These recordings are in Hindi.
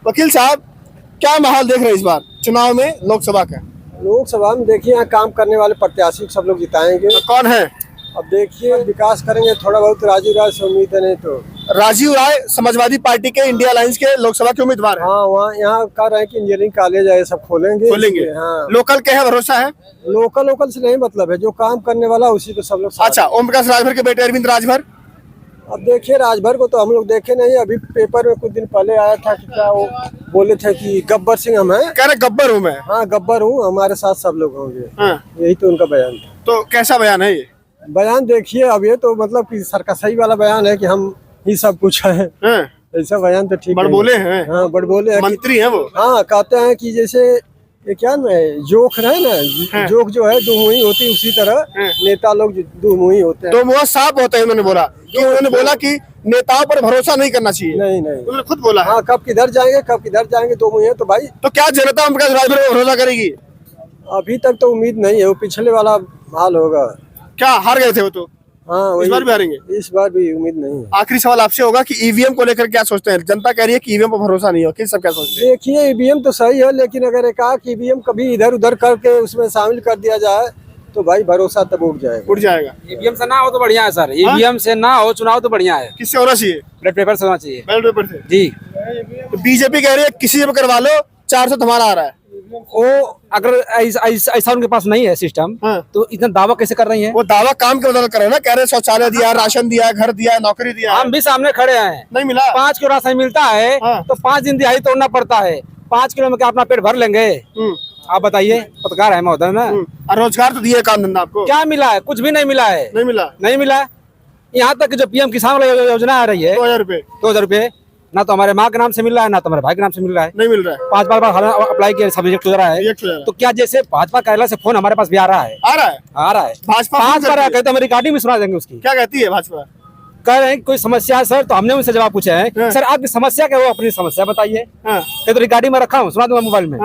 वकील साहब, क्या माहौल देख रहे हैं इस बार चुनाव में लोकसभा का? लोकसभा में देखिए यहाँ काम करने वाले प्रत्याशी सब लोग जिताएंगे। तो कौन है? अब देखिए विकास करेंगे थोड़ा बहुत, राजीव राय से उम्मीद है, नहीं तो राजीव राय समाजवादी पार्टी के इंडिया अलायंस के लोकसभा के उम्मीदवार हैं। हाँ वहाँ यहाँ कर रहे हैं कि इंजीनियरिंग कॉलेज है सब खोलेंगे। हाँ लोकल के है, भरोसा है? लोकल से नहीं मतलब है, जो काम करने वाला उसी को सब लोग साथ अच्छा, ओम प्रकाश राजभर के बेटे अरविंद राजभर। अब देखिए राजभर को तो हम लोग देखे नहीं, अभी पेपर में कुछ दिन पहले आया था कि क्या वो बोले थे कि गब्बर सिंह हम हैं। कह रहे गब्बर हूँ मैं। हाँ गब्बर हूँ, हमारे साथ सब लोग होंगे। हाँ। यही तो उनका बयान था। तो कैसा बयान है ये? बयान देखिए अब ये तो मतलब कि सरकार सही वाला बयान है कि हम ही सब कुछ है। हाँ। ऐसा बयान तो ठीक बड़बोले हैं। हाँ बड़बोले हैं, मंत्री हैं वो। हाँ कहते हैं कि जैसे ये क्या ना जोक है ना, हाँ। जोक जो है दुमुही होती है, उसी तरह हाँ। नेता लोग दुमुही होते हैं। तो मुँह साफ होता है, उन्होंने बोला कि उन्होंने बोला कि नेताओं पर भरोसा नहीं करना चाहिए। नहीं उन्होंने खुद बोला है। हाँ कब किधर जाएंगे दो मुही है तो भाई। तो क्या जनता ओम प्रकाश राजभर पर भरोसा करेगी? अभी तक तो उम्मीद नहीं है, वो पिछले वाला हाल होगा। क्या हार गए थे वो? तो हाँ इस बार भी हारेंगे? इस बार भी उम्मीद नहीं है। आखिरी सवाल आपसे होगा कि ईवीएम को लेकर क्या सोचते हैं? जनता कह रही है कि ईवीएम पर भरोसा नहीं हो, किस सब क्या सोचते हैं? देखिए ईवीएम तो सही है, लेकिन अगर एक ईवीएम कभी इधर उधर करके उसमें शामिल कर दिया जाए तो भाई भरोसा तब उठ जाएगा। ईवीएम से ना हो तो बढ़िया है सर। ईवीएम से ना हो चुनाव तो बढ़िया है। किससे होना चाहिए? बैलेट पेपर से होना चाहिए। बैलेट पेपर से जी। तो बीजेपी कह रही है किसी से भी करवा लो, 400 तुम्हारा आ रहा है। वो अगर ऐसा उनके पास नहीं है सिस्टम, हाँ। तो इतना दावा कैसे कर रही है? वो दावा काम के बदल कर रहे हैं ना, कह रहे हैं शौचालय दिया, राशन दिया, घर दिया, नौकरी दिया। हम भी सामने खड़े हैं, नहीं मिला। 5 किलो राशन मिलता है। हाँ। तो 5 दिन दिहाड़ी तोड़ना पड़ता है। 5 किलो में क्या अपना पेट भर लेंगे? आप बताइए, पत्रकार है महोदय ना। और रोजगार तो दिए, काम धंधा आपको क्या मिला है? कुछ भी नहीं मिला है। नहीं मिला। यहाँ तक कि जो पीएम किसान योजना आ रही है 2000 रुपए, ना तो हमारे माँ के नाम से मिल रहा है, ना तो हमारे भाई के नाम से मिल रहा है। नहीं मिल रहा है। 5 बार अप्लाई किया, सब रिजेक्ट हो रहा है। तो क्या जैसे भाजपा कार्यालय से फोन हमारे पास भी आ रहा है? आ रहा है। भाजपा 5 बार कहते हम रिकॉर्डिंग में सुना देंगे उसकी। क्या कहती है भाजपा? कह रहे हैं कोई समस्या है सर, तो हमने उनसे जवाब पूछे हैं, सर आपकी समस्या क्या है? अपनी समस्या बताइए। कहते तो रिकॉर्डिंग में रखा हूँ, सुना दूंगा मोबाइल में।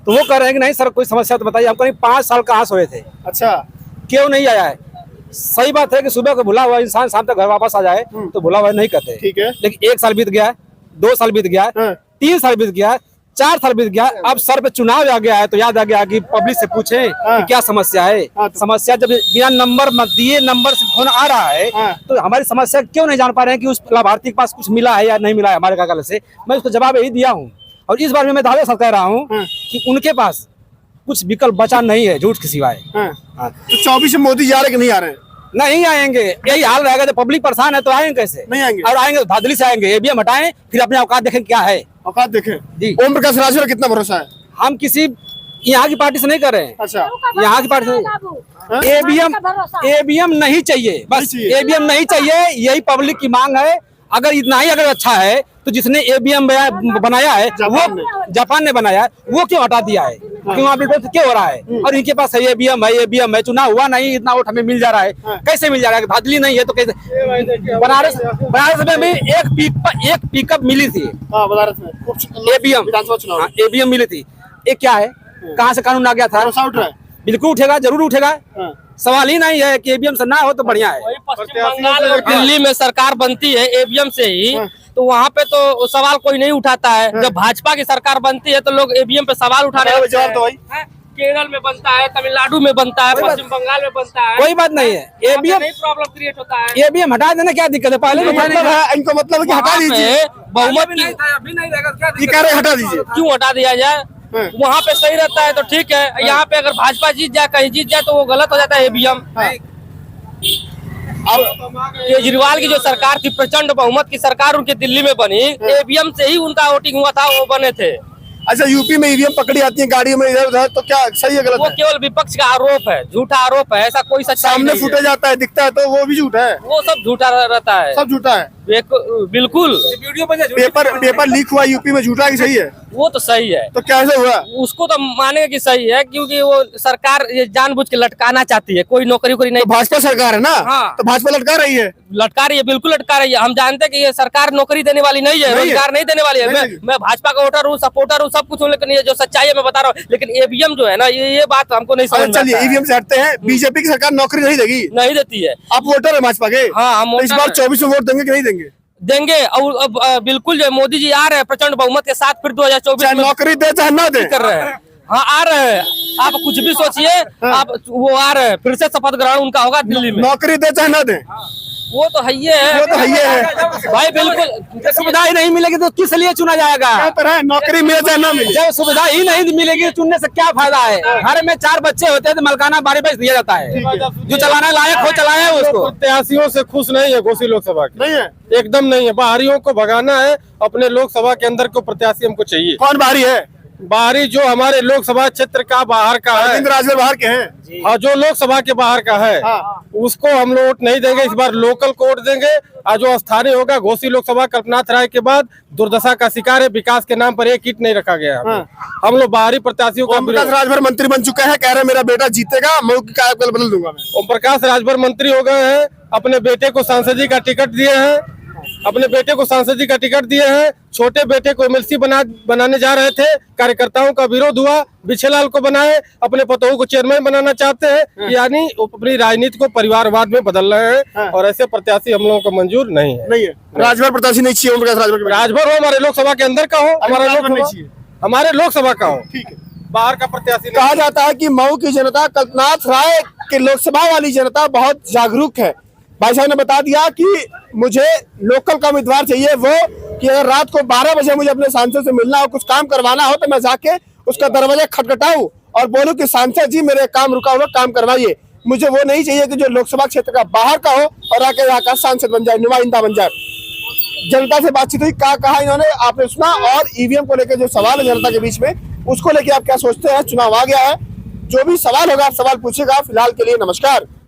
तो वो कह रहे हैं कि नहीं सर कोई समस्या तो बताइए। हम कहीं 5 साल कहाँ सोए थे? अच्छा, क्यों नहीं आया है? सही बात है कि सुबह को भुला हुआ इंसान शाम तक घर वापस आ जाए तो भुला हुआ नहीं कहते। ठीक है, लेकिन 1 साल बीत गया, 2 साल बीत गया, 3 साल बीत गया, 4 साल बीत गया। अब सर पे चुनाव आ गया है तो याद आ गया कि पब्लिक से पूछे कि क्या समस्या है। समस्या जब बिना नंबर दिए नंबर से फोन आ रहा है तो हमारी समस्या क्यों नहीं जान पा रहे हैं कि उस लाभार्थी के पास कुछ मिला है या नहीं मिला है हमारे कार्यालय से। मैं उसको जवाब यही दिया हूँ, और इस बार में मैं दावे से कह रहा हूँ कि उनके पास कुछ विकल्प बचा नहीं है झूठ के सिवाय। तो 24 में मोदी जा रहे कि नहीं आ रहे हैं? नहीं आएंगे, यही हाल रहेगा। जब पब्लिक परेशान है तो आएंगे कैसे? नहीं आएंगे। और आएंगे तो धांधली से आएंगे। ईवीएम हटाएं, फिर अपने औकात देखें क्या है। औकात देखें जी। ओम प्रकाश राजभर कितना भरोसा है? हम किसी यहाँ की पार्टी से नहीं कर रहे हैं। अच्छा, यहाँ की पार्टी से ईवीएम नहीं चाहिए, बस ईवीएम नहीं चाहिए, यही पब्लिक की मांग है। अगर इतना ही अगर अच्छा है तो जिसने ईवीएम बनाया है वो जापान ने बनाया है, वो क्यों हटा दिया है? क्यों आप क्यों हो रहा है? और इनके पास है ईवीएम है, चुनाव हुआ नहीं, इतना वोट हमें मिल जा रहा है। कैसे मिल जा रहा है? धांधली नहीं है तो कैसे? बनारस में भी एक पिकअप मिली थी बनारस में, ईवीएम मिली थी। ये क्या है? कहाँ से कानून आ गया था? बिल्कुल उठेगा, जरूर उठेगा। सवाल ही नहीं है कि ईवीएम से ना हो तो बढ़िया है। पश्चिम बंगाल और दिल्ली में सरकार बनती है ईवीएम से ही, तो वहाँ पे तो सवाल कोई नहीं उठाता है। जब भाजपा की सरकार बनती है तो लोग ईवीएम पे सवाल उठा रहे हैं। केरल में बनता है, तमिलनाडु में बनता है, पश्चिम बंगाल में बनता है। कोई बात नहीं है, ईवीएम प्रॉब्लम क्रिएट होता है। ईवीएम हटा देना क्या दिक्कत है? पहले इनको मतलब कि हटा दीजिए, बहुमत की हटा दीजिए। क्यों हटा दिया जाए? वहाँ पे सही रहता है तो ठीक है। यहाँ पे अगर भाजपा जीत जाए, कहीं जीत जाए तो वो गलत हो जाता है ईवीएम। अब केजरीवाल की जो सरकार थी, प्रचंड बहुमत की सरकार उनकी दिल्ली में बनी, ईवीएम से ही उनका वोटिंग हुआ था, वो बने थे। अच्छा, यूपी में ईवीएम पकड़ी आती है गाड़ियों में इधर उधर, तो क्या सही है गलत वो है? केवल विपक्ष का आरोप है, झूठा आरोप है, ऐसा कोई सच्चाई सामने नहीं फुटेज आता है, दिखता है तो वो भी झूठा है। वो सब झूठा रहता है, सब झूठा है। बिल्कुल। पेपर लीक हुआ यूपी में, झूठा कि सही है? वो तो सही है। तो कैसे हुआ? उसको तो मानेंगे कि सही है, क्योंकि वो सरकार ये जानबूझ के लटकाना चाहती है। कोई नौकरी नहीं। तो भाजपा सरकार है ना? हाँ। तो भाजपा लटका रही है, बिल्कुल लटका रही है। हम जानते हैं कि ये सरकार नौकरी देने वाली नहीं है, रोजगार नहीं देने वाली है। मैं भाजपा का वोटर हूँ, सपोर्टर हूँ, सब कुछ हूँ, लेकिन ये जो सच्चाई है मैं बता रहा हूँ। लेकिन ईवीएम जो है ना, ये बात हमको नहीं समझ में आता है। चलिए ईवीएम से हटते हैं, बीजेपी की सरकार नौकरी नहीं देगी, नहीं देती है। आप वोटर है भाजपा के? हाँ, हम इस बार 24 में वोट देंगे कि नहीं देंगे? देंगे और अब बिल्कुल जो मोदी जी आ रहे हैं प्रचंड बहुमत के साथ, फिर 2024 में नौकरी दे चाहे ना दे कर रहे हैं। हाँ आ रहे हैं, आप कुछ भी सोचिए, आप वो आ रहे हैं, फिर से शपथ ग्रहण उनका होगा दिल्ली में। नौकरी दे चाहे ना दे, वो तो है ही है, वो तो है ही है भाई बिल्कुल। सुविधा ही नहीं मिलेगी तो किस लिए चुना जाएगा? क्या तरह नौकरी मिले चाहे ना मिले, जब सुविधा ही नहीं मिलेगी चुनने से क्या फायदा है? घर में 4 बच्चे होते हैं तो मलकाना बारी बेच दिया जाता है, जो चलाने लायक हो चलाए उसको। प्रत्याशियों से खुश नहीं है घोसी लोकसभा की, नहीं है, एकदम नहीं है। बाहरियों को भगाना है, अपने लोकसभा के अंदर को प्रत्याशी हमको चाहिए। कौन बाहरी है? बाहरी जो हमारे लोकसभा क्षेत्र का बाहर का है, अरविंद राजभर बाहर के हैं। हाँ, जो लोकसभा के बाहर का है उसको हम लोग वोट नहीं देंगे, इस बार लोकल को वोट देंगे। और जो स्थानीय होगा, घोसी लोकसभा कल्पनाथ राय के बाद दुर्दशा का शिकार है, विकास के नाम पर एक ईंट नहीं रखा गया है। हम लोग बाहरी प्रत्याशियों का ओम प्रकाश राजभर मंत्री बन चुके हैं, कह रहे हैं मेरा बेटा जीतेगा, मैं क्या बदल दूंगा मैं। ओम प्रकाश राजभर मंत्री हो गए हैं, अपने बेटे को सांसद जी का टिकट दिए हैं, अपने बेटे को सांसद जी का टिकट दिए हैं। छोटे बेटे को एमएलसी बनाने जा रहे थे, कार्यकर्ताओं का विरोध हुआ, बिछेलाल को बनाए, अपने पतोहू को चेयरमैन बनाना चाहते हैं। यानी अपनी राजनीति को परिवारवाद में बदल रहे हैं और ऐसे प्रत्याशी हम लोगों को मंजूर नहीं है। नहीं है, राजभर प्रत्याशी नहीं चाहिए, ओम प्रकाश राजभर। राजभर हो, हमारे लोकसभा के अंदर का हो, हमारे लोकसभा का हो, ठीक है। बाहर का प्रत्याशी। कहा जाता है कि मऊ की जनता कल्पनाथ राय के लोकसभा वाली जनता बहुत जागरूक है। भाई साहब ने बता दिया कि मुझे लोकल का उम्मीदवार चाहिए, वो कि अगर रात को 12 बजे मुझे अपने सांसद से मिलना हो, कुछ काम करवाना हो, तो मैं जाके उसका दरवाजा खटखटाऊं और बोलूं कि सांसद जी मेरे काम रुका हुआ, काम करवाइए। मुझे वो नहीं चाहिए कि जो लोकसभा क्षेत्र का बाहर का हो और आके यहाँ का सांसद बन जाए, नुमाइंदा बन जाए। जनता से बातचीत हुई, क्या कहा इन्होंने आपने सुना। और ईवीएम को लेकर जो सवाल है जनता के बीच में, उसको लेकर आप क्या सोचते हैं? चुनाव आ गया है, जो भी सवाल होगा आप सवाल पूछेगा। फिलहाल के लिए नमस्कार।